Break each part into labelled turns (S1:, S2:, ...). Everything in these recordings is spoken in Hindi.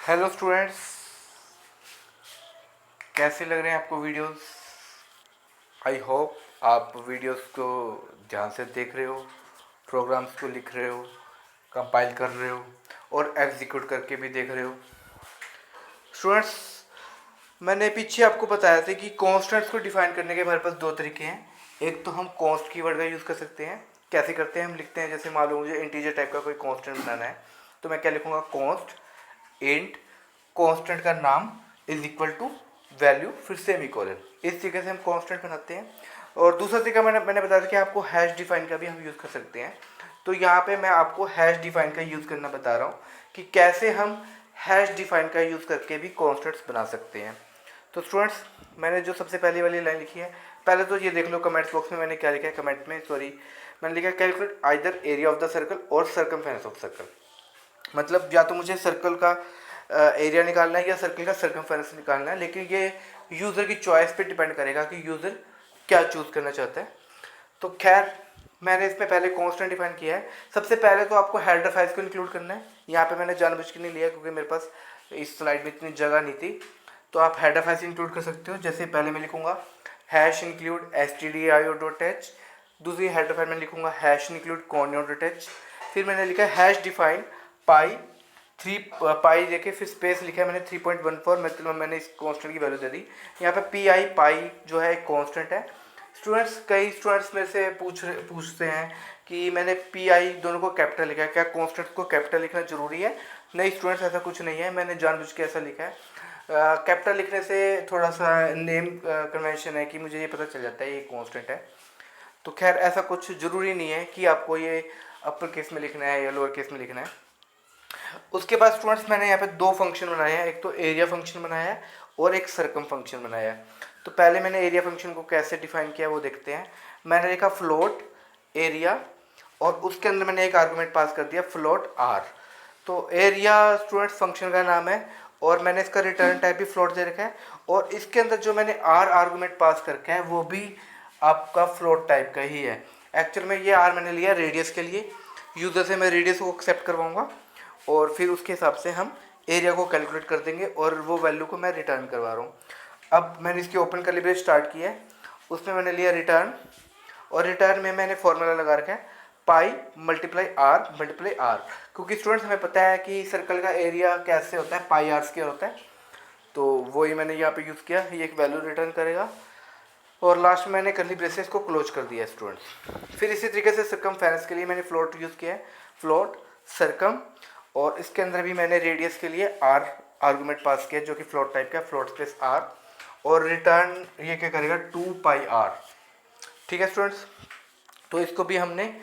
S1: हेलो स्टूडेंट्स, कैसे लग रहे हैं आपको वीडियोस। आई होप आप वीडियोस को ध्यान से देख रहे हो, प्रोग्राम्स को लिख रहे हो, कंपाइल कर रहे हो और एग्जीक्यूट करके भी देख रहे हो। स्टूडेंट्स, मैंने पीछे आपको बताया था कि कॉन्स्टेंट्स को डिफाइन करने के हमारे पास दो तरीके हैं। एक तो हम कॉन्स्ट कीवर्ड का यूज़ कर सकते हैं। कैसे करते हैं, हम लिखते हैं, जैसे मान लो मुझे इंटीजर टाइप का कोई कॉन्स्टेंट बनाना है तो मैं क्या लिखूंगा, कॉन्स्ट इंट कांस्टेंट का नाम इज इक्वल टू वैल्यू फिर सेमीकोलन। इस तरीके से हम कांस्टेंट बनाते हैं। और दूसरा तरीका मैंने बताया था कि आपको हैश डिफाइन का भी हम यूज़ कर सकते हैं। तो यहाँ पे मैं आपको हैश डिफाइन का यूज़ करना बता रहा हूँ कि कैसे हम हैश डिफाइन का यूज़ करके भी कॉन्स्टेंट्स बना सकते हैं। तो स्टूडेंट्स, मैंने जो सबसे पहले वाली लाइन लिखी है, पहले तो ये देख लो कमेंट्स बॉक्स में मैंने क्या लिखा है। कमेंट में मैंने लिखा है calculate either area of the circle और सर्कमफेरेंस ऑफ सर्कल। मतलब या तो मुझे सर्कल का एरिया निकालना है या सर्कल का सर्कमफेरेंस निकालना है, लेकिन ये यूज़र की चॉइस पे डिपेंड करेगा कि यूज़र क्या चूज़ करना चाहता है। तो खैर, मैंने इसमें पहले कांस्टेंट डिफाइन किया है। सबसे पहले तो आपको हेडर फाइल्स को इंक्लूड करना है। यहाँ पे मैंने जानबूझ के नहीं लिया क्योंकि मेरे पास इस स्लाइड में इतनी जगह नहीं थी। तो आप हेडर फाइल्स इंक्लूड कर सकते हो। जैसे पहले मैं लिखूंगा हैश इंक्लूड stdio.h, दूसरी हेडर फाइल में लिखूंगा हैश इंक्लूड conio.h। फिर मैंने लिखा हैश डिफाइन पाई पाई देके फिर स्पेस लिखा है मैंने 3.14, मतलब मैंने इस कांस्टेंट की वैल्यू दे दी। यहाँ पे पाई जो है एक कांस्टेंट है। स्टूडेंट्स, कई स्टूडेंट्स मेरे से पूछते हैं कि मैंने दोनों को कैपिटल लिखा है, क्या कांस्टेंट को कैपिटल लिखना जरूरी है। नहीं स्टूडेंट्स, ऐसा कुछ नहीं है, मैंने जानबूझ के ऐसा लिखा है। कैपिटल लिखने से थोड़ा सा नेम कन्वेंशन है कि मुझे ये पता चल जाता है ये कांस्टेंट है। तो खैर, ऐसा कुछ ज़रूरी नहीं है कि आपको ये अपर केस में लिखना है या लोअर केस में लिखना है। उसके बाद स्टूडेंट्स, मैंने यहाँ पे दो फंक्शन बनाए हैं। एक तो एरिया फंक्शन बनाया है और एक सरकम फंक्शन बनाया है। तो पहले मैंने एरिया फंक्शन को कैसे डिफाइन किया वो देखते हैं। मैंने लिखा फ्लोट एरिया और उसके अंदर मैंने एक आर्गुमेंट पास कर दिया फ्लोट आर। तो एरिया स्टूडेंट्स फंक्शन का नाम है और मैंने इसका रिटर्न टाइप भी फ्लोट दे रखा है। और इसके अंदर जो मैंने आर आर्गुमेंट पास करके है वो भी आपका फ्लोट टाइप का ही है। एक्चुअल में ये आर मैंने लिया रेडियस के लिए। यूज़र से मैं रेडियस को एक्सेप्ट करवाऊंगा और फिर उसके हिसाब से हम एरिया को कैलकुलेट कर देंगे और वो वैल्यू को मैं रिटर्न करवा रहा हूँ। अब मैंने इसकी ओपन करली ब्रेस स्टार्ट की है, उसमें मैंने लिया रिटर्न और रिटर्न में मैंने फॉर्मूला लगा रखा है पाई मल्टीप्लाई आर, क्योंकि स्टूडेंट्स हमें पता है कि सर्कल का एरिया कैसे होता है, पाई आर स्क्वायर होता है। तो वही मैंने यहाँ पे यूज़ किया, ये एक वैल्यू रिटर्न करेगा और लास्ट में मैंने करली ब्रेसेस को क्लोज कर दिया स्टूडेंट्स। फिर इसी तरीके से सर्कमफेरेंस के लिए मैंने फ्लोट यूज़ किया है, फ्लोट सर्कम, और इसके अंदर भी मैंने रेडियस के लिए आर आर्गुमेंट पास किया जो कि फ्लोट टाइप का, फ्लोट स्पेस आर, और रिटर्न ये क्या करेगा 2πr। ठीक है स्टूडेंट्स, तो इसको भी हमने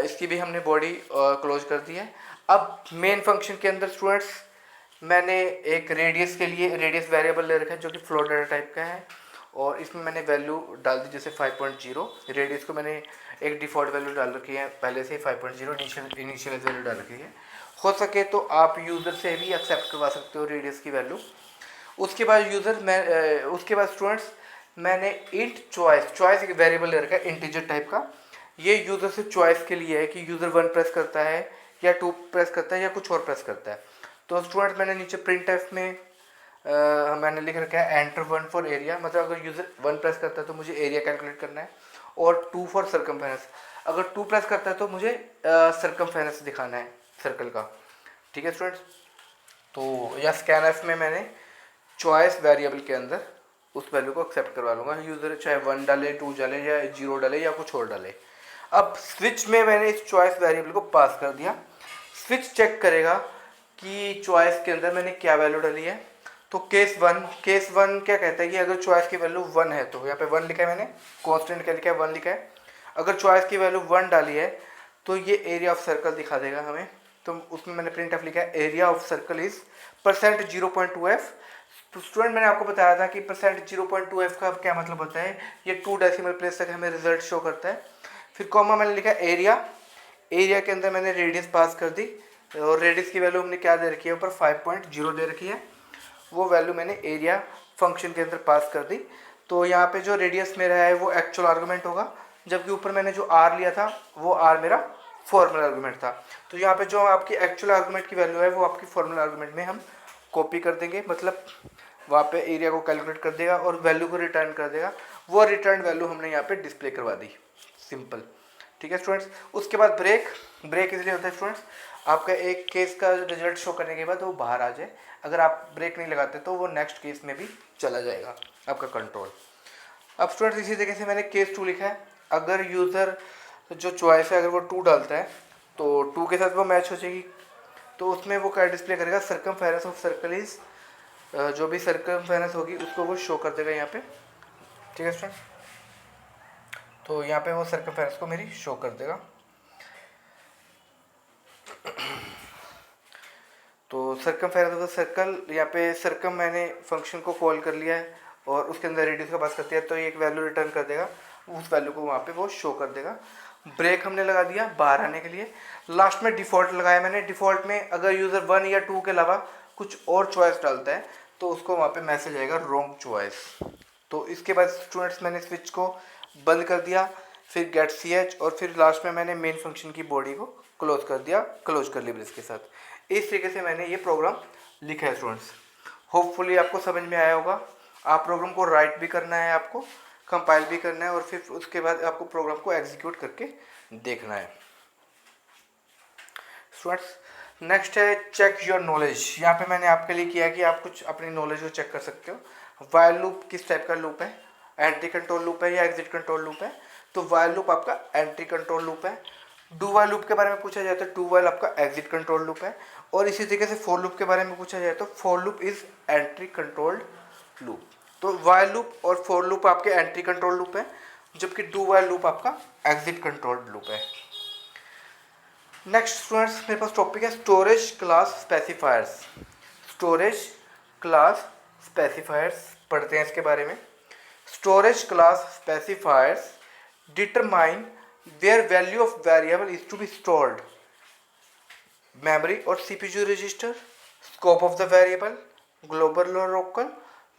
S1: इसकी भी हमने बॉडी क्लोज कर दी है। अब मेन फंक्शन के अंदर स्टूडेंट्स मैंने एक रेडियस के लिए रेडियस वेरिएबल ले रखा है जो कि फ्लोट डाटा टाइप का है और इसमें मैंने वैल्यू डाल दी जैसे 5.0। रेडियस को मैंने एक डिफ़ॉल्ट वैल्यू डाल रखी है पहले से 5.0 इनिशियल वैल्यू डाल रखी है। हो सके तो आप यूज़र से भी एक्सेप्ट करवा सकते हो रेडियस की वैल्यू। उसके बाद उसके बाद स्टूडेंट्स मैंने इंट चॉइस एक वेरिएबल ले रखा है इंटीजर टाइप का। ये यूज़र से चॉइस के लिए है कि यूज़र 1 प्रेस करता है या 2 प्रेस करता है या कुछ और प्रेस करता है। तो स्टूडेंट मैंने नीचे प्रिंट एफ में मैंने लिख रखा है एंटर 1 फॉर एरिया, मतलब अगर यूज़र 1 प्रेस करता है तो मुझे एरिया कैलकुलेट करना है, और 2 फॉर सर्कमफेरेंस, अगर 2 प्रेस करता है तो मुझे सर्कमफेरेंस दिखाना है सर्कल का। ठीक है स्टूडेंट्स, तो या स्कैन एफ में मैंने चॉइस वेरिएबल के अंदर उस वैल्यू को एक्सेप्ट करवा लूँगा, यूज़र चाहे 1 डाले 2 डाले या 0 डाले या कुछ और डाले। अब स्विच में मैंने इस चॉइस वेरिएबल को पास कर दिया। स्विच चेक करेगा कि चॉइस के अंदर मैंने क्या वैल्यू डाली है। तो केस वन क्या कहता है कि अगर चॉइस की वैल्यू 1 है, तो यहाँ पे 1 लिखा है मैंने, कांस्टेंट क्या लिखा है 1 लिखा है। अगर चॉइस की वैल्यू 1 डाली है तो ये एरिया ऑफ सर्कल दिखा देगा हमें। तो उसमें मैंने प्रिंट ऑफ लिखा है area of circle is %0.2f। तो स्टूडेंट मैंने आपको बताया था कि %0.2f का क्या मतलब होता है, ये 2 डेसिमल प्लेस तक हमें रिजल्ट शो करता है। फिर कॉमा मैंने लिखा एरिया के अंदर मैंने रेडियस पास कर दी और रेडियस की वैल्यू हमने क्या दे रखी है ऊपर 5.0 दे रखी है, वो वैल्यू मैंने एरिया फंक्शन के अंदर पास कर दी। तो यहाँ पे जो रेडियस मेरा है वो एक्चुअल आर्गुमेंट होगा, जबकि ऊपर मैंने जो आर लिया था वो आर मेरा फॉर्मल आर्गुमेंट था। तो यहाँ पे जो आपकी एक्चुअल आर्गुमेंट की वैल्यू है वो आपकी फॉर्मल आर्गुमेंट में हम कॉपी कर देंगे, मतलब वहाँ पे एरिया को कैलकुलेट कर देगा और वैल्यू को रिटर्न कर देगा। वो रिटर्न वैल्यू हमने यहाँ पे डिस्प्ले करवा दी, सिंपल। ठीक है स्टूडेंट्स। उसके बाद ब्रेक, ब्रेक इसलिए होता है स्टूडेंट्स, आपका एक केस का रिजल्ट शो करने के बाद वो बाहर आ जाए। अगर आप ब्रेक नहीं लगाते तो वो नेक्स्ट केस में भी चला जाएगा आपका कंट्रोल। अब स्टूडेंट्स इसी तरीके से मैंने केस 2 लिखा है। अगर यूज़र जो चॉइस है अगर वो 2 डालता है तो 2 के साथ वो मैच हो जाएगी। तो उसमें वो क्या डिस्प्ले करेगा, सर्कमफेरेंस ऑफ सर्कल इज, जो भी सर्कमफेरेंस होगी उसको वो शो कर देगा यहाँ पे। ठीक है स्टूडेंट्स। तो यहाँ पे वो सर्कमफेरेंस को मेरी शो कर देगा। तो सर्कमफेरेंस ऑफ द सर्कल, यहाँ पे सर्कम मैंने फंक्शन को कॉल कर लिया है और उसके अंदर रेडियस का पास कर दिया, तो ये एक वैल्यू रिटर्न कर देगा, उस वैल्यू को वहाँ पे वो शो कर देगा। ब्रेक हमने लगा दिया बाहर आने के लिए। लास्ट में डिफ़ॉल्ट लगाया मैंने। डिफ़ॉल्ट में अगर यूज़र 1 या 2 के अलावा कुछ और चॉइस डालता है तो उसको वहाँ पे मैसेज आएगा रॉन्ग चॉइस। तो इसके बाद स्टूडेंट्स मैंने स्विच को बंद कर दिया, फिर गेट ch और फिर लास्ट में मैंने मेन फंक्शन की बॉडी को क्लोज कर दिया, क्लोज कर ली ब्रेस के साथ। इस तरीके से मैंने ये प्रोग्राम लिखा है स्टूडेंट्स। होपफुली आपको समझ में आया होगा। आप प्रोग्राम को राइट भी करना है, आपको कंपाइल भी करना है और फिर उसके बाद आपको प्रोग्राम को एग्जीक्यूट करके देखना है स्टूडेंट्स। नेक्स्ट है चेक योर नॉलेज। यहाँ पे मैंने आपके लिए किया है कि आप कुछ अपनी नॉलेज को चेक कर सकते हो। वाइल लूप किस टाइप का लूप है, एंट्री कंट्रोल लूप है या एग्जिट कंट्रोल लूप है। तो वाइल लूप आपका एंट्री कंट्रोल लूप है। डू वाइल लूप के बारे में पूछा जाए तो डू वाइल आपका एग्जिट कंट्रोल लूप है। और इसी तरीके से फॉर लूप के बारे में पूछा जाए तो for loop is entry controlled loop. तो वाइल लूप और फॉर लूप आपके एंट्री कंट्रोल लूप है, जबकि डू वाइल लूप आपका एग्जिट कंट्रोल्ड लूप है। नेक्स्ट स्टूडेंट्स मेरे पास टॉपिक है storage class specifiers. Storage class specifiers पढ़ते हैं इसके बारे में। Storage class specifiers determine where value of variable is to be stored, memory और CPU register, scope of the variable, global और local,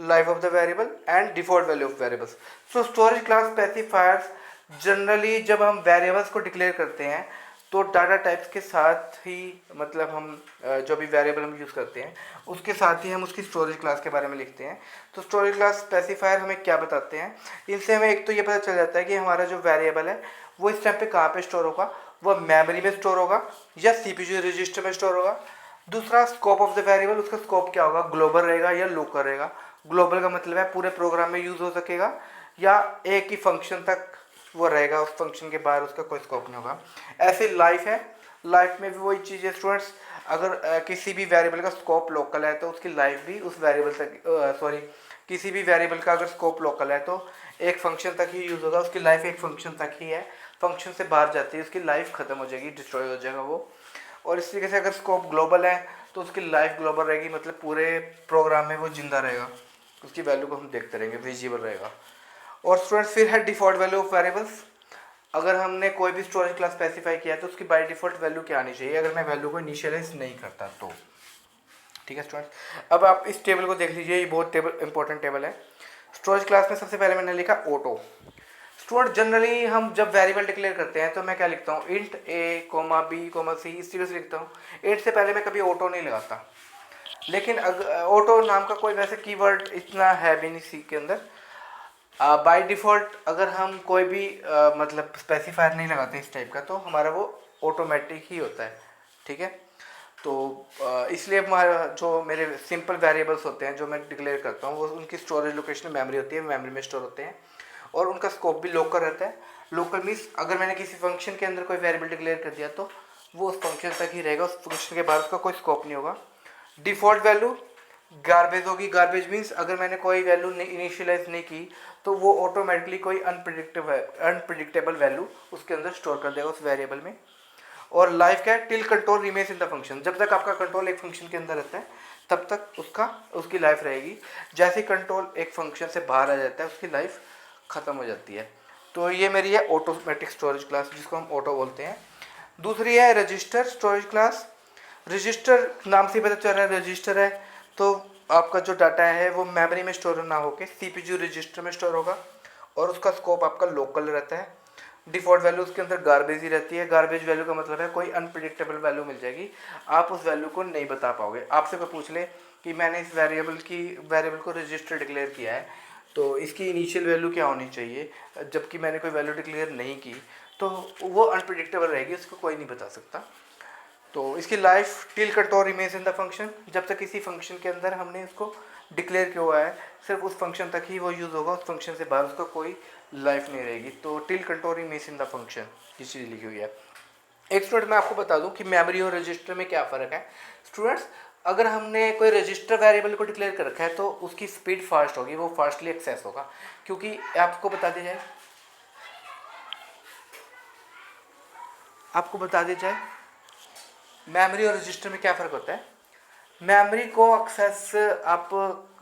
S1: life of the variable and default value of variables. So storage class specifiers generally जब हम वेरिएबल्स को डिक्लेयर करते हैं तो डाटा टाइप्स के साथ ही, मतलब हम जो भी वेरिएबल हम यूज़ करते हैं उसके साथ ही हम उसकी स्टोरेज क्लास के बारे में लिखते हैं। तो स्टोरेज क्लास स्पेसिफायर हमें क्या बताते हैं, इनसे हमें एक तो ये पता चल जाता है कि हमारा जो वेरिएबल है वो इस टाइम पे कहाँ पे स्टोर होगा, वो मेमोरी में स्टोर होगा या सीपीयू रजिस्टर में स्टोर होगा। दूसरा स्कोप ऑफ द वेरिएबल, उसका स्कोप क्या होगा, ग्लोबल रहेगा या लोकल रहेगा। ग्लोबल का मतलब है पूरे प्रोग्राम में यूज़ हो सकेगा या एक ही फंक्शन तक वो रहेगा, उस फंक्शन के बाहर उसका कोई स्कोप नहीं होगा। ऐसे लाइफ है, लाइफ में भी वही चीज़ है स्टूडेंट्स। अगर किसी भी वेरिएबल का स्कोप लोकल है तो उसकी लाइफ भी उस वेरिएबल तक, किसी भी वेरिएबल का अगर स्कोप लोकल है तो एक फंक्शन तक ही यूज़ होगा, उसकी लाइफ एक फंक्शन तक ही है। फंक्शन से बाहर जाती है उसकी लाइफ ख़त्म हो जाएगी, डिस्ट्रॉय हो जाएगा वो। और इस तरीके से अगर स्कोप ग्लोबल है तो उसकी लाइफ ग्लोबल रहेगी, मतलब पूरे प्रोग्राम में वो जिंदा रहेगा, उसकी वैल्यू को हम देखते रहेंगे, विजिबल रहेगा। और स्टूडेंट्स फिर है डिफ़ॉल्ट वैल्यू ऑफ वेरिएबल्स। अगर हमने कोई भी स्टोरेज क्लास स्पेसिफाई किया है तो उसकी बाय डिफ़ॉल्ट वैल्यू क्या आनी चाहिए अगर मैं वैल्यू को इनिशियलाइज नहीं करता तो। ठीक है स्टूडेंट्स। अब आप इस टेबल को देख लीजिए, ये बहुत इंपॉर्टेंट टेबल है। स्टोरेज क्लास में सबसे पहले मैंने लिखा ऑटो। स्टूडेंट जनरली हम जब वेरिएबल डिक्लेयर करते हैं तो मैं क्या लिखता हूँ, इंट ए कोमा बी कोमा सी, इस तरीके से लिखता हूँ। इंट से पहले मैं कभी ऑटो नहीं लगाता, लेकिन ऑटो नाम का कोई वैसे कीवर्ड इतना है भी नहीं सी के अंदर। बाय डिफ़ॉल्ट अगर हम कोई भी मतलब स्पेसिफायर नहीं लगाते इस टाइप का तो हमारा वो ऑटोमेटिक ही होता है। ठीक है। तो इसलिए हमारा जो मेरे सिंपल वेरिएबल्स होते हैं जो मैं डिक्लेयर करता हूँ वो उनकी स्टोरेज लोकेशन मेमोरी होती है, मेमोरी में स्टोर होते हैं और उनका स्कोप भी लोकल रहता है। लोकल मीन्स अगर मैंने किसी फंक्शन के अंदर कोई वेरिएबल डिक्लेयर कर दिया तो वो उस फंक्शन तक ही रहेगा, उस फंक्शन के बाद उसका कोई स्कोप नहीं होगा। डिफ़ॉल्ट वैल्यू गार्बेज होगी। गार्बेज मीन्स अगर मैंने कोई वैल्यू इनिशियलाइज नहीं की तो वो ऑटोमेटिकली कोई अनप्रिडिक्टेबल वैल्यू उसके अंदर स्टोर कर देगा उस वेरिएबल में। और लाइफ क्या है, till control remains in the function. जब तक आपका कंट्रोल एक फंक्शन के अंदर रहता है तब तक उसकी लाइफ रहेगी। जैसे ही कंट्रोल एक फंक्शन से बाहर आ जाता है उसकी लाइफ ख़त्म हो जाती है। तो ये मेरी है ऑटोमेटिक स्टोरेज क्लास, जिसको हम ऑटो बोलते हैं। दूसरी है रजिस्टर स्टोरेज क्लास। रजिस्टर नाम से पता चल रहा है रजिस्टर है तो आपका जो डाटा है वो मेमोरी में स्टोर ना होकर सीपीयू रजिस्टर में स्टोर होगा और उसका स्कोप आपका लोकल रहता है। डिफ़ॉल्ट वैल्यू उसके अंदर गार्बेज ही रहती है। गार्बेज वैल्यू का मतलब है कोई अनप्रिडिक्टेबल वैल्यू मिल जाएगी, आप उस वैल्यू को नहीं बता पाओगे। आपसे कोई पूछ ले कि मैंने इस वेरिएबल को रजिस्टर डिक्लेयर किया है, तो इसकी इनिशियल वैल्यू क्या होनी चाहिए, जबकि मैंने कोई वैल्यू डिक्लेयर नहीं की, तो वो अनप्रिडिक्टेबल रहेगी, उसको कोई नहीं बता सकता। तो इसकी life till control remains in the function, जब तक किसी फंक्शन के अंदर हमने उसको डिक्लेयर किया हुआ है सिर्फ उस फंक्शन तक ही वो यूज़ होगा, उस फंक्शन से बाहर उसका कोई लाइफ नहीं रहेगी। तो till control remains in the function ये चीज़ लिखी हुई है। एक स्टूडेंट मैं आपको बता दूं कि मेमोरी और रजिस्टर में क्या फ़र्क है। स्टूडेंट्स, अगर हमने कोई रजिस्टर वेरिएबल को डिक्लेयर कर रखा है तो उसकी स्पीड फास्ट होगी, वो फास्टली एक्सेस होगा, क्योंकि आपको बता दिया जाए मेमोरी और रजिस्टर में क्या फ़र्क होता है। मेमोरी को एक्सेस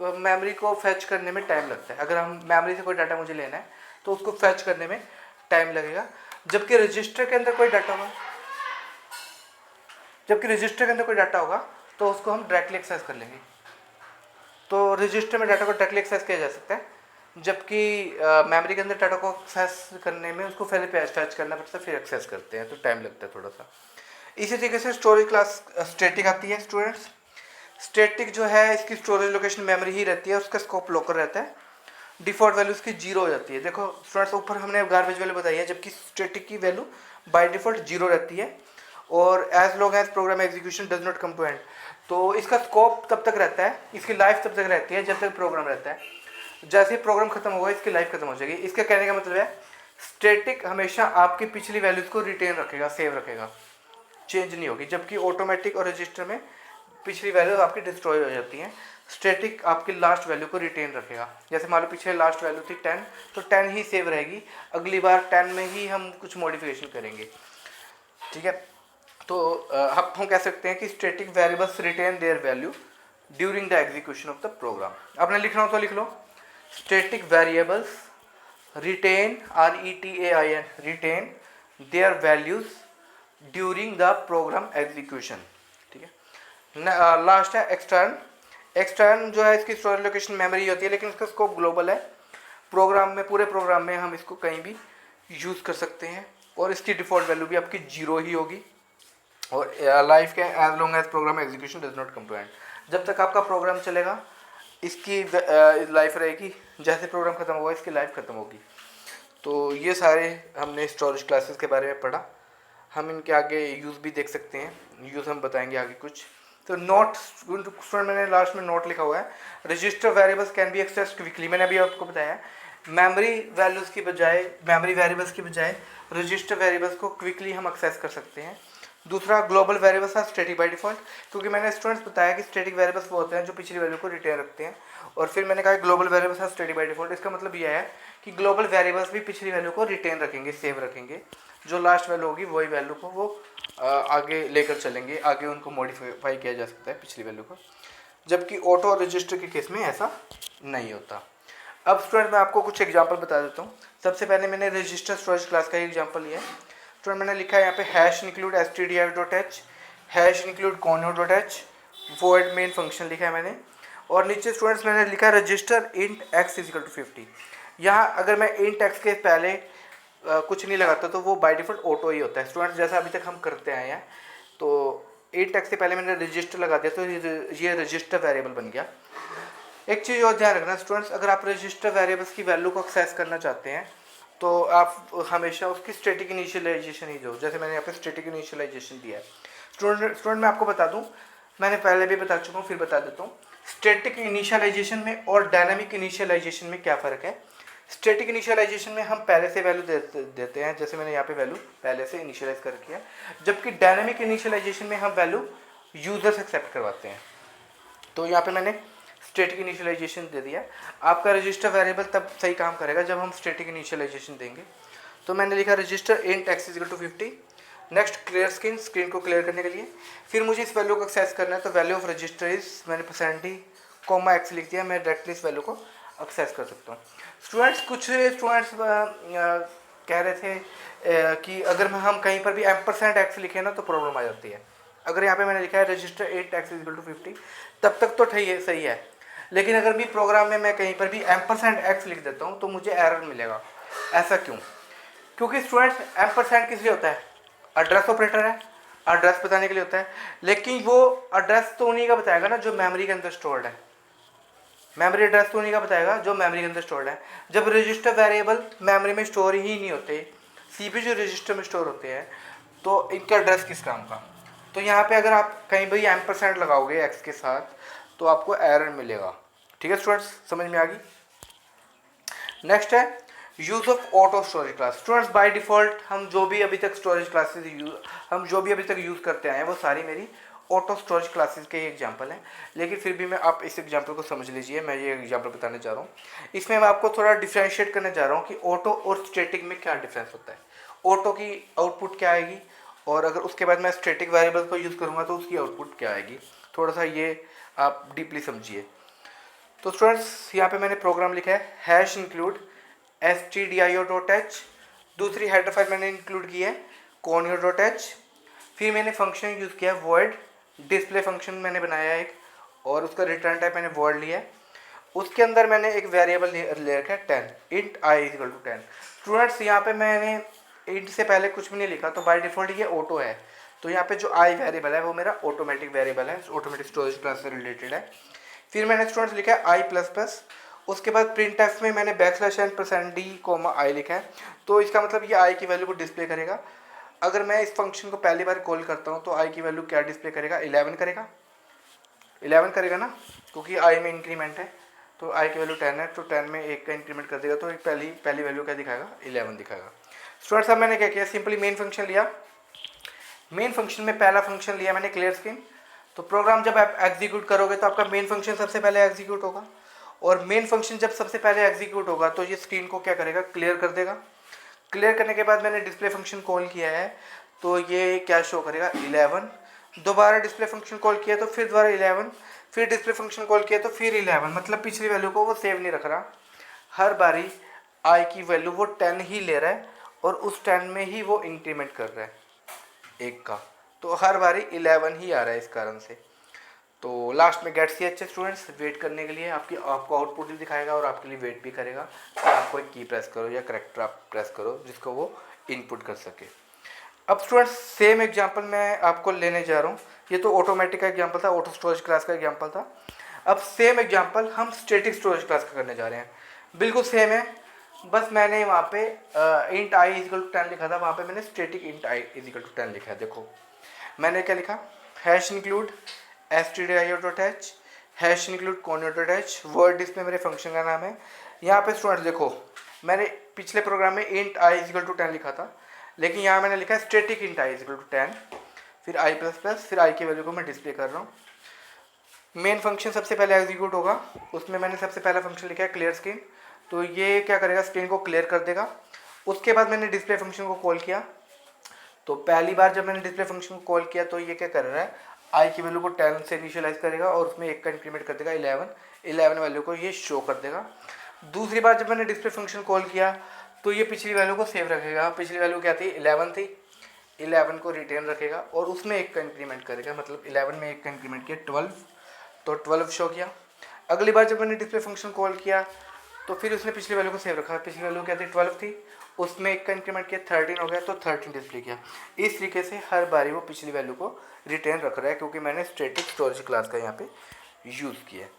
S1: मेमोरी को फैच करने में टाइम लगता है। अगर हम मेमोरी से कोई डाटा मुझे लेना है तो उसको फैच करने में टाइम लगेगा, जबकि रजिस्टर के अंदर कोई डाटा होगा तो उसको हम डायरेक्टली एक्सेस कर लेंगे। तो रजिस्टर में डाटा को डायरेक्टली एक्सेस किया जा सकता है, जबकि मेमोरी के अंदर डाटा को एक्सेस करने में उसको पहले फैच करना पड़ता है, फिर एक्सेस करते हैं, तो टाइम लगता है थोड़ा सा। इसी तरीके से स्टोरेज क्लास स्टैटिक आती है। स्टूडेंट्स, स्टैटिक जो है इसकी स्टोरेज लोकेशन मेमोरी ही रहती है, उसका स्कोप लोकर रहता है, डिफ़ॉल्ट वैल्यू उसकी 0 हो जाती है। देखो स्टूडेंट्स, ऊपर हमने गार्बेज वैल्यू बताई है, जबकि स्टैटिक की वैल्यू बाय डिफ़ॉल्ट 0 रहती है, और as long as program execution does not come to end, तो इसका स्कोप तब तक रहता है, इसकी लाइफ तब तक रहती है जब तक प्रोग्राम रहता है। जैसे ही प्रोग्राम खत्म होगा इसकी लाइफ खत्म हो जाएगी। इसका कहने का मतलब है स्टैटिक हमेशा आपकी पिछली वैल्यूज़ को रिटेन रखेगा, सेव रखेगा, चेंज नहीं होगी, जबकि ऑटोमेटिक और रजिस्टर में पिछली वैल्यू आपकी डिस्ट्रॉय हो जाती हैं। स्टैटिक आपकी लास्ट वैल्यू को रिटेन रखेगा। जैसे मान लो पीछे लास्ट वैल्यू थी 10, तो 10 ही सेव रहेगी, अगली बार 10 में ही हम कुछ मॉडिफिकेशन करेंगे, ठीक है। तो अब हम कह सकते हैं कि static variables retain their value during the execution of the program. आपने लिखना हो तो लिख लो, static variables retain RETAIN retain their values during the program execution, ठीक है। लास्ट है एक्सटर्न। एक्सटर्न जो है इसकी स्टोरेज लोकेशन मेमोरी होती है, लेकिन इसका स्कोप ग्लोबल है, प्रोग्राम में, पूरे प्रोग्राम में हम इसको कहीं भी यूज़ कर सकते हैं, और इसकी डिफ़ॉल्ट वैल्यू भी आपकी 0 ही होगी, और लाइफ के as long as program execution does not come to end, जब तक आपका प्रोग्राम चलेगा इसकी लाइफ रहेगी, जैसे प्रोग्राम ख़त्म होगा इसकी लाइफ ख़त्म होगी। तो ये सारे हमने स्टोरेज क्लासेस के बारे में पढ़ा। हम इनके आगे यूज़ भी देख सकते हैं, यूज़ हम बताएंगे आगे कुछ। तो नोट स्टूडेंट, मैंने लास्ट में नोट लिखा हुआ है, register variables can be accessed quickly. मैंने अभी आपको बताया मेमोरी वैल्यूज़ की बजाय, मेमोरी वेरिएबल्स की बजाय रजिस्टर वेरिएबल्स को क्विकली हम एक्सेस कर सकते हैं। दूसरा, global variables are static by default, क्योंकि मैंने स्टूडेंट्स बताया कि स्टैटिक वेरिएबल्स वो होते हैं जो पिछली वैल्यू को रिटेन रखते हैं, और फिर मैंने कहा global variables are static by default. इसका मतलब यह है कि ग्लोबल वेरिएबल्स भी पिछली वैल्यू को रिटेन रखेंगे, सेव रखेंगे, जो लास्ट वैल्यू होगी वही वैल्यू को वो आगे लेकर चलेंगे, आगे उनको मॉडिफाई किया जा सकता है पिछली वैल्यू को, जबकि ऑटो और रजिस्टर के केस में ऐसा नहीं होता। अब स्टूडेंट मैं आपको कुछ एग्जांपल बता देता हूँ। सबसे पहले मैंने रजिस्टर स्टोरेज क्लास का ही एग्जांपल लिया है। स्टूडेंट मैंने लिखा है यहाँ पे hash include stdio.h, hash include conio.h, void main function लिखा है मैंने, और नीचे स्टूडेंट्स मैंने लिखा है register int x equal to 50। यहाँ अगर मैं int x के पहले कुछ नहीं लगाता तो वो बाय डिफॉल्ट ऑटो ही होता है। स्टूडेंट्स जैसा अभी तक हम करते आए हैं, तो int x से पहले मैंने रजिस्टर लगा दिया तो ये रजिस्टर वेरिएबल बन गया। एक चीज़ और ध्यान रखना स्टूडेंट्स, अगर आप रजिस्टर वेरिएबल्स की वैल्यू को एक्सेस करना चाहते हैं तो आप हमेशा उसकी स्टैटिक इनिशियलाइजेशन ही दो, जैसे मैंने यहाँ पे स्टैटिक इनिशियलाइजेशन दिया है। स्टूडेंट मैं आपको बता दूँ, मैंने पहले भी बता चुका हूँ, फिर बता देता हूँ, स्टैटिक इनिशियलाइजेशन में और डायनामिक इनिशियलाइजेशन में क्या फ़र्क है। स्टैटिक इनिशियलाइजेशन में हम पहले से वैल्यू देते हैं, जैसे मैंने यहाँ पे वैल्यू पहले से इनिशियलाइज कर रखी है, जबकि डायनामिक इनिशियलाइजेशन में हम वैल्यू यूज़र से एक्सेप्ट करवाते हैं। तो यहाँ पे मैंने स्टैटिक इनिशियलाइजेशन दे दिया। आपका रजिस्टर वेरिएबल तब सही काम करेगा जब हम स्टैटिक इनिशियलाइजेशन देंगे। तो मैंने लिखा register int x equal to 50। Next clear screen को क्लियर करने के लिए फिर मुझे इस वैल्यू को एक्सेस करना है, तो वैल्यू ऑफ रजिस्टर इज, मैंने %d, x लिख दिया, मैं डायरेक्टली इस वैल्यू को एक्सेस कर सकता हूँ। स्टूडेंट्स, कुछ स्टूडेंट्स कह रहे थे कि अगर हम कहीं पर भी %x लिखें ना तो प्रॉब्लम आ जाती है। अगर यहाँ पे मैंने लिखा है register int x equal to 50, तब तक तो सही है, लेकिन अगर भी प्रोग्राम में मैं कहीं पर भी %x लिख देता हूँ तो मुझे एरर मिलेगा। ऐसा क्यों? क्योंकि स्टूडेंट्स एम्परसैंड किस लिए होता है, एड्रेस ऑपरेटर है, एड्रेस बताने के लिए होता है, लेकिन वो एड्रेस तो उन्हीं का बताएगा ना जो मेमोरी के अंदर स्टोर्ड है, मेमोरी एड्रेस तो उन्हीं का बताएगा जो मेमोरी के अंदर स्टोर्ड है। जब रजिस्टर वेरिएबल मेमोरी में स्टोर ही नहीं होते, सीपीयू रजिस्टर में स्टोर होते हैं, तो इनका एड्रेस किस काम का। तो यहाँ पे अगर आप कहीं भी एम्परसैंड लगाओगे एक्स के साथ तो आपको एरर मिलेगा। ठीक है स्टूडेंट्स, समझ में आ गई। नेक्स्ट है use of auto storage class. Students by default हम जो भी अभी तक स्टोरेज क्लासेस यूज़ करते आए हैं वो सारी मेरी ऑटो स्टोरेज क्लासेस के एग्जांपल हैं, लेकिन फिर भी मैं आप इस एग्जांपल को समझ लीजिए। मैं ये एग्जांपल बताने जा रहा हूँ, इसमें मैं आपको थोड़ा डिफ्रेंशिएट करने जा रहा हूँ कि ऑटो और स्टैटिक में क्या डिफरेंस होता है, ऑटो की आउटपुट क्या आएगी, और अगर उसके बाद मैं स्टैटिक वेरिएबल को यूज़ करूँगा तो उसकी आउटपुट क्या आएगी। थोड़ा सा ये आप डीपली समझिए। तो स्टूडेंट्स यहाँ पे मैंने प्रोग्राम लिखा है हैश इंक्लूड stdio.h, दूसरी हेडर फाइल मैंने इंक्लूड की है conio.h, फिर मैंने फंक्शन यूज़ किया void डिस्प्ले फंक्शन मैंने बनाया एक, और उसका रिटर्न टाइप मैंने void लिया है। उसके अंदर मैंने एक वेरिएबल ले रखा है 10, int I equal to 10। Students यहाँ पे मैंने int से पहले कुछ भी नहीं लिखा, तो बाय डिफ़ॉल्ट ये ऑटो है, तो यहाँ पे जो I वेरिएबल है वो मेरा ऑटोमेटिक वेरिएबल है, ऑटोमेटिक स्टोरेज क्लास से रिलेटेड है। फिर मैंने स्टूडेंट्स लिखा है आई प्लस प्लस, उसके बाद प्रिंट एफ में मैंने \n%d, i लिखा है, तो इसका मतलब ये आई की वैल्यू को डिस्प्ले करेगा। अगर मैं इस फंक्शन को पहली बार कॉल करता हूँ तो आई की वैल्यू क्या डिस्प्ले करेगा, 11 करेगा, 11 करेगा ना, क्योंकि आई में इंक्रीमेंट है, तो आई की वैल्यू 10 है, तो 10 में एक का इंक्रीमेंट कर देगा, तो पहली वैल्यू क्या दिखाएगा, 11 दिखाएगा। स्टूडेंट्स अब मैंने क्या किया, सिंपली मेन फंक्शन लिया, मेन फंक्शन में पहला फंक्शन लिया मैंने क्लियर स्क्रीन। तो प्रोग्राम जब आप एग्जीक्यूट करोगे तो आपका मेन फंक्शन सबसे पहले एग्जीक्यूट होगा, और मेन फंक्शन जब सबसे पहले एग्जीक्यूट होगा तो ये स्क्रीन को क्या करेगा, क्लियर कर देगा। क्लियर करने के बाद मैंने डिस्प्ले फंक्शन कॉल किया है, तो ये क्या शो करेगा, 11। दोबारा डिस्प्ले फंक्शन कॉल किया तो फिर दोबारा 11, फिर डिस्प्ले फंक्शन कॉल किया तो फिर 11, मतलब पिछली वैल्यू को वो सेव नहीं रख रहा। हर बारी आई की वैल्यू वो 10 ही ले रहा है, और उस 10 में ही वो इंक्रीमेंट कर रहा है एक का, तो हर बारी 11 ही आ रहा है इस कारण से। तो लास्ट में get C H students wait करने के लिए आपको आउटपुट भी दिखाएगा और आपके लिए वेट भी करेगा कि आप कोई की प्रेस करो या करेक्टर आप प्रेस करो जिसको वो इनपुट कर सके। अब स्टूडेंट्स सेम एग्जांपल मैं आपको लेने जा रहा हूँ, ये तो ऑटोमेटिक का एग्जांपल था, ऑटो स्टोरेज क्लास का एग्जांपल था। अब सेम एग्जांपल हम स्टैटिक स्टोरेज क्लास का करने जा रहे हैं, बिल्कुल सेम है, बस मैंने वहाँ पे इंट आई इजिकल टू 10 लिखा था, वहाँ पे मैंने static int I equal to 10 लिखा है। देखो मैंने क्या लिखा, hash include stdio.h, hash include conio.h, void display मेरे फंक्शन का नाम है। यहाँ पे स्टूडेंट्स देखो मैंने पिछले प्रोग्राम में इंट आई इजिकल टू 10 लिखा था, लेकिन यहाँ मैंने लिखा है static int I equal to 10, फिर आई प्लस प्लस, फिर आई की वैल्यू को मैं डिस्प्ले कर रहा हूँ। मेन फंक्शन सबसे पहले एग्जीक्यूट होगा, उसमें मैंने सबसे पहला फंक्शन लिखा है क्लियर स्क्रीन, तो ये क्या करेगा, स्क्रीन को क्लियर कर देगा। उसके बाद मैंने डिस्प्ले फंक्शन को कॉल किया, तो पहली बार जब मैंने डिस्प्ले फंक्शन को कॉल किया तो ये क्या कर रहा है, आई की वैल्यू को 10 से इनिशियलाइज करेगा और उसमें एक का इंक्रीमेंट कर देगा 11 वैल्यू को ये शो कर देगा। दूसरी बार जब मैंने डिस्प्ले फंक्शन कॉल किया तो ये पिछली वैल्यू को सेव रखेगा, पिछली वैल्यू क्या थी, 11 थी, 11 को रिटेन रखेगा और उसमें एक का इंक्रीमेंट करेगा, मतलब 11 में एक का इंक्रीमेंट किया 12, तो 12 शो किया। अगली बार जब मैंने डिस्प्ले फंक्शन कॉल किया तो फिर उसने पिछली वैल्यू को सेव रखा, पिछली वैल्यू क्या थी, 12 थी, उसमें एक का इंक्रीमेंट किया 13 हो गया, तो 13 डिस्प्ले किया। इस तरीके से हर बारी वो पिछली वैल्यू को रिटेन रख रहा है, क्योंकि मैंने स्टैटिक स्टोरेज क्लास का यहाँ पे यूज़ किया है।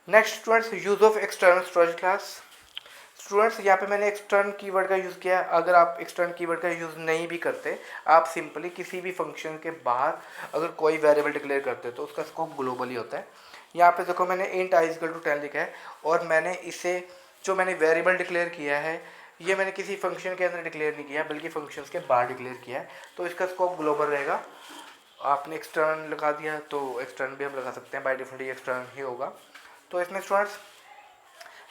S1: Next students, use of external storage class. Students यहाँ पे मैंने एक्सटर्न कीवर्ड का यूज़ किया है। अगर आप एक्सटर्न कीवर्ड का यूज़ नहीं भी करते, आप सिंपली किसी भी फंक्शन के बाहर अगर कोई वेरिएबल डिक्लेयर करते तो उसका स्कोप ग्लोबली होता है। यहाँ पे देखो मैंने इंट आई इक्वल टू 10 लिखा है, और मैंने इसे जो मैंने वेरिएबल डिक्लेयर किया है ये मैंने किसी फंक्शन के अंदर डिक्लेयर नहीं किया, बल्कि फंक्शंस के बाहर डिक्लेयर किया है, तो इसका स्कोप ग्लोबल रहेगा। आपने एक्सटर्न लगा दिया तो एक्सटर्न भी हम लगा सकते हैं, बाय डिफॉल्ट ये एक्सटर्न ही होगा। तो इसमें स्टूडेंट्स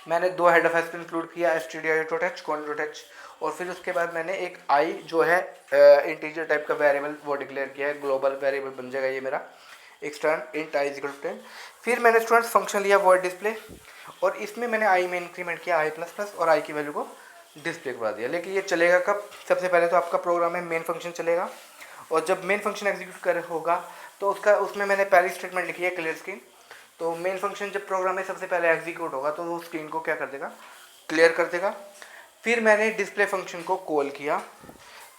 S1: मैंने दो हेडर फाइल्स इंक्लूड किया, stdio.h, conio.h, और फिर उसके बाद मैंने एक आई जो है इंटीजर टाइप का वेरिएबल वो डिक्लेयर किया है, ग्लोबल वेरिएबल बन जाएगा ये मेरा extern int I equal to 10। फिर मैंने स्टूडेंट्स फंक्शन लिया वर्ड डिस्प्ले, और इसमें मैंने आई में इंक्रीमेंट किया आई प्लस प्लस और आई की वैल्यू को डिस्प्ले करवा दिया। लेकिन ये चलेगा कब, सबसे पहले तो आपका प्रोग्राम में मेन फंक्शन चलेगा, और जब मेन फंक्शन एग्जीक्यूट कर होगा तो उसमें मैंने पहली स्टेटमेंट लिखी है क्लियर स्क्रीन। तो मेन फंक्शन जब प्रोग्राम में सबसे पहले एग्जीक्यूट होगा तो वो स्क्रीन को क्या कर देगा, क्लियर कर देगा। फिर मैंने डिस्प्ले फंक्शन को कॉल किया,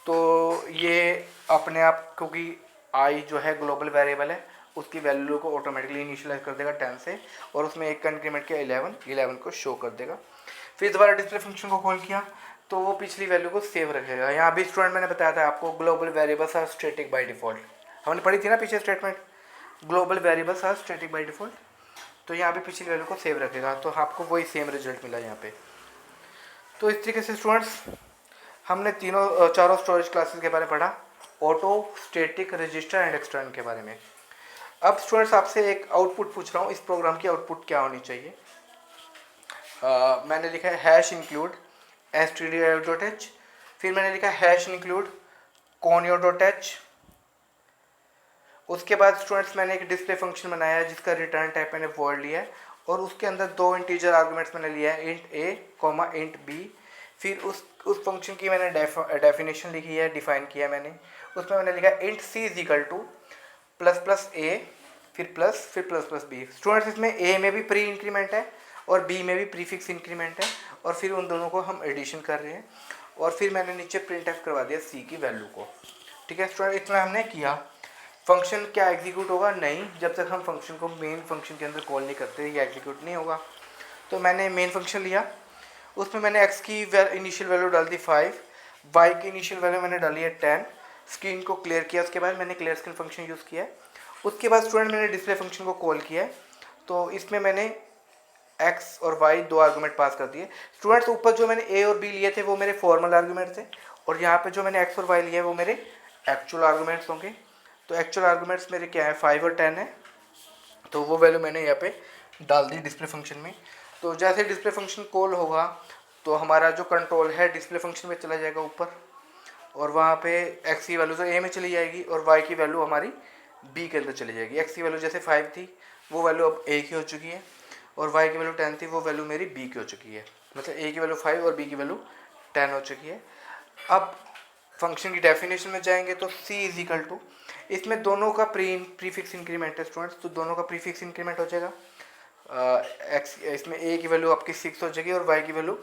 S1: तो ये अपने आप, क्योंकि आई जो है ग्लोबल वेरिएबल है, उसकी वैल्यू को ऑटोमेटिकली इनिशियलाइज कर देगा 10 से, और उसमें एक का इंक्रीमेंट किया 11 को शो कर देगा। फिर दोबारा डिस्प्ले फंक्शन को कॉल किया तो वो पिछली वैल्यू को सेव रखेगा। यहाँ भी स्टूडेंट मैंने बताया था आपको global variables are static by default, हमने पढ़ी थी ना पीछे statement, global variables are static by default. तो यहाँ भी पिछली वैल्यू को सेव रखेगा, तो आपको वही सेम रिजल्ट मिला यहाँ पे। तो इस तरीके से स्टूडेंट्स हमने चारों स्टोरेज क्लासेस के बारे में पढ़ा, auto, static, register and external के बारे में। अब स्टूडेंट्स आपसे एक आउटपुट पूछ रहा हूँ, इस प्रोग्राम की आउटपुट क्या होनी चाहिए। मैंने लिखा है हैश इंक्लूड stdio.h, फिर मैंने लिखा है हैश इंक्लूड conio.h। उसके बाद स्टूडेंट्स मैंने एक डिस्प्ले फंक्शन बनाया है जिसका रिटर्न टाइप मैंने वॉइड लिया है, और उसके अंदर 2 इंटीजर आर्गुमेंट्स मैंने लिया है, इंट a, इंट b। फिर उस फंक्शन की मैंने डेफिनेशन लिखी है, डिफाइन किया मैंने। उसमें मैंने लिखा int c is equal two plus plus a, फिर प्लस प्लस b। स्टूडेंट्स इसमें a में भी प्री इंक्रीमेंट है और b में भी प्रीफिक्स इंक्रीमेंट है, और फिर उन दोनों को हम एडिशन कर रहे हैं, और फिर मैंने नीचे प्रिंट एफ करवा दिया c की वैल्यू को। ठीक है स्टूडेंट, इतना हमने किया। फंक्शन क्या एग्जीक्यूट होगा? नहीं, जब तक हम फंक्शन को मेन फंक्शन के अंदर कॉल नहीं करते ये एग्जीक्यूट नहीं होगा। तो मैंने मेन फंक्शन लिया, उसमें मैंने x की इनिशियल वैल्यू डाल दी 5, y की इनिशियल वैल्यू मैंने डाली है 10। स्क्रीन को क्लियर किया, उसके बाद मैंने क्लियर स्क्रीन फंक्शन यूज़ किया है। उसके बाद स्टूडेंट मैंने डिस्प्ले फंक्शन को कॉल किया है, तो इसमें मैंने x और y 2 आर्गूमेंट पास कर दिए। स्टूडेंट्स ऊपर जो मैंने a और b लिए थे वो मेरे फॉर्मल आर्गूमेंट थे, और यहाँ पे जो मैंने x और y लिए हैं वो मेरे एक्चुअल आर्गूमेंट्स होंगे। तो एक्चुअल आर्गूमेंट्स मेरे क्या है, 5 और 10 है, तो वो वैल्यू मैंने यहाँ पे डाल दी डिस्प्ले फंक्शन में। तो जैसे डिस्प्ले फंक्शन कॉल होगा तो हमारा जो कंट्रोल है डिस्प्ले फंक्शन में चला जाएगा ऊपर, और वहाँ पे x की वैल्यू तो a में चली जाएगी और y की वैल्यू हमारी b के अंदर चली जाएगी। x की वैल्यू जैसे 5 थी वो वैल्यू अब a की हो चुकी है, और y की वैल्यू 10 थी वो वैल्यू मेरी b की हो चुकी है, मतलब a की वैल्यू 5 और b की वैल्यू 10 हो चुकी है। अब फंक्शन की डेफिनेशन में जाएंगे तो c इज इक्वल टू, इसमें दोनों का प्रीफिक्स इंक्रीमेंट है स्टूडेंट्स, तो दोनों का प्रीफिक्स इंक्रीमेंट हो जाएगा। x इसमें a की वैल्यू आपकी 6 हो जाएगी और y की वैल्यू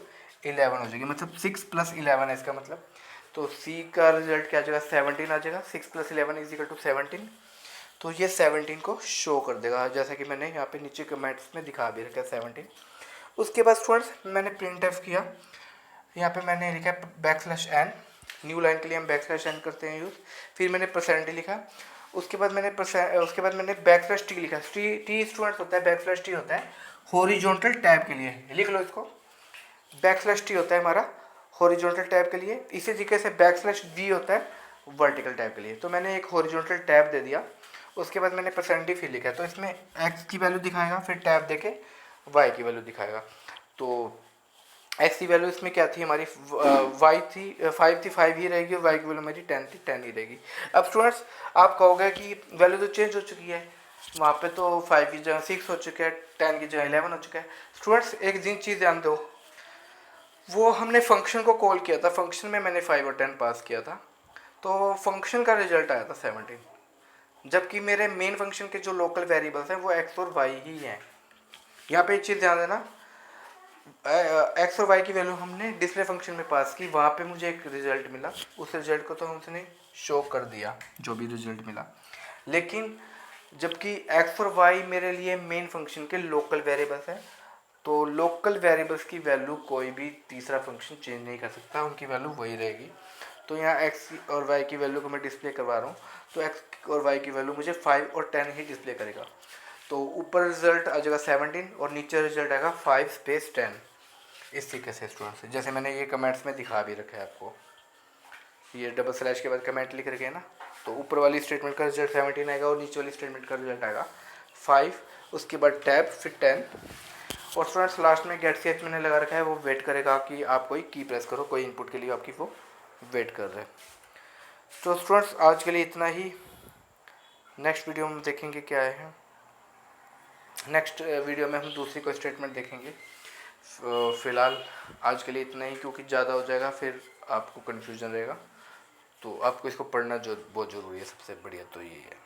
S1: 11 हो जाएगी, मतलब 6 + 11 है इसका मतलब। तो c का रिजल्ट क्या आ जाएगा, 17 आ जाएगा। 6 + 11 इज इक्वल टू 17। तो ये 17 को शो कर देगा, जैसा कि मैंने यहाँ पे नीचे कमेंट्स में दिखा भी रखा है 17। उसके बाद स्टूडेंट्स मैंने प्रिंट एफ किया, यहाँ पे मैंने लिखा \n, न्यू लाइन के लिए हम \n करते हैं यूज़। फिर मैंने % लिखा, उसके बाद मैंने \t लिखा। टी स्टूडेंट्स होता है, \t होता है हॉरिजॉन्टल टैब के लिए, लिख लो इसको। \t होता है हमारा हॉरिजॉन्टल टैब के लिए, इसी तरीके से \v होता है वर्टिकल टैब के लिए। तो मैंने एक हॉरिजॉन्टल टैब दे दिया, उसके बाद मैंने %d फिर लिखा, तो इसमें x की वैल्यू दिखाएगा, फिर टैब देके y की वैल्यू दिखाएगा। तो x की वैल्यू इसमें क्या थी हमारी, y थी 5 थी, 5 ही रहेगी, और y की वैल्यू मेरी 10 थी, 10 ही रहेगी। अब स्टूडेंट्स आप कहोगे कि वैल्यू तो चेंज हो चुकी है, वहाँ पे तो 5 की जगह 6 हो चुका है, 10 की जगह 11 हो चुका है। स्टूडेंट्स एक चीज़ ध्यान दो, वो हमने फंक्शन को कॉल किया था, फंक्शन में मैंने 5 और 10 पास किया था, तो फंक्शन का रिजल्ट आया था 17, जबकि मेरे मेन फंक्शन के जो लोकल वेरिएबल्स हैं वो x और y ही हैं। यहाँ पे एक चीज़ ध्यान देना, x और y की वैल्यू हमने डिस्प्ले फंक्शन में पास की, वहाँ पे मुझे एक रिजल्ट मिला, उस रिजल्ट को तो हमने शो कर दिया जो भी रिजल्ट मिला। लेकिन जबकि x और y मेरे लिए मेन फंक्शन के लोकल वेरिएबल्स हैं, तो लोकल वेरिएबल्स की वैल्यू कोई भी तीसरा फंक्शन चेंज नहीं कर सकता, उनकी वैल्यू वही रहेगी। तो यहाँ x और y की वैल्यू को मैं डिस्प्ले करवा रहा हूँ, तो x और y की वैल्यू मुझे 5 और 10 ही डिस्प्ले करेगा। तो ऊपर रिजल्ट आ जाएगा 17 और नीचे रिजल्ट आएगा 5 + 10। इस तरीके से स्टूडेंट्स, जैसे मैंने ये कमेंट्स में दिखा भी रखा है आपको, ये / के बाद कमेंट लिख रखे है ना, तो ऊपर वाली स्टेटमेंट का रिजल्ट 17 आएगा और नीचे वाली स्टेटमेंट का रिजल्ट आएगा 5, उसके बाद टैब, फिर 10, और स्टूडेंट्स लास्ट में गेट ch मैंने लगा रखा है, वो वेट करेगा कि आप कोई की प्रेस करो, कोई इनपुट के लिए आपकी वो वेट कर रहे हैं। तो स्टूडेंट्स आज के लिए इतना ही, नेक्स्ट वीडियो में देखेंगे क्या है। नेक्स्ट वीडियो में हम दूसरी कोई स्टेटमेंट देखेंगे। फ़िलहाल आज के लिए इतना ही, क्योंकि ज़्यादा हो जाएगा फिर आपको कन्फ्यूजन रहेगा, तो आपको इसको पढ़ना जो बहुत ज़रूरी है, सबसे बढ़िया तो ये है।